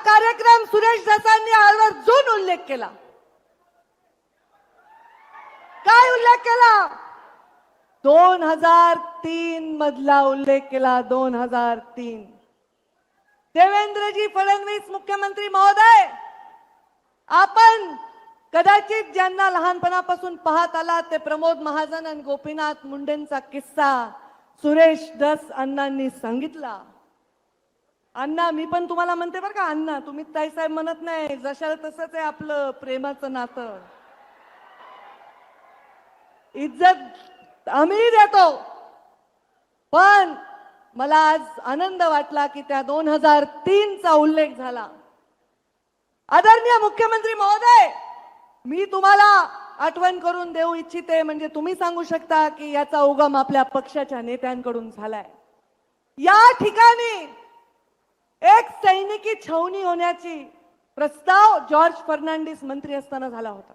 कार्यक्रम सुरेश धसांनी आवर्जून उल्लेख केला. काय उल्लेख केला? 2003 मधला उल्लेख केला. 2003. देवेंद्रजी फडणवीस मुख्यमंत्री महोदय, आपण कदाचित ज्यांना लहानपणापासून पाहत आला ते प्रमोद महाजन आणि गोपीनाथ मुंडेंचा किस्सा सुरेश धस अण्णांनी सांगितला. अण्णा, मी पण तुम्हाला म्हणते बरं का अण्णा, तुम्ही ताईसाहेब म्हणत नाही, जशाला तसंच आहे आपलं प्रेमाचं नातं. इज्जत आम्ही देतो, पण मला आज आनंद वाटला की त्या 2003 चा उल्लेख झाला. आदरणीय मुख्यमंत्री महोदय, मी तुम्हाला आठवण करून देऊ इच्छिते, म्हणजे तुम्ही सांगू शकता की याचा उगम आपल्या पक्षाच्या नेत्यांकडून झालाय. या ठिकाणी एक सैनिकी छावणी होण्याची प्रस्ताव जॉर्ज फर्नांडिस मंत्री असताना झाला होता.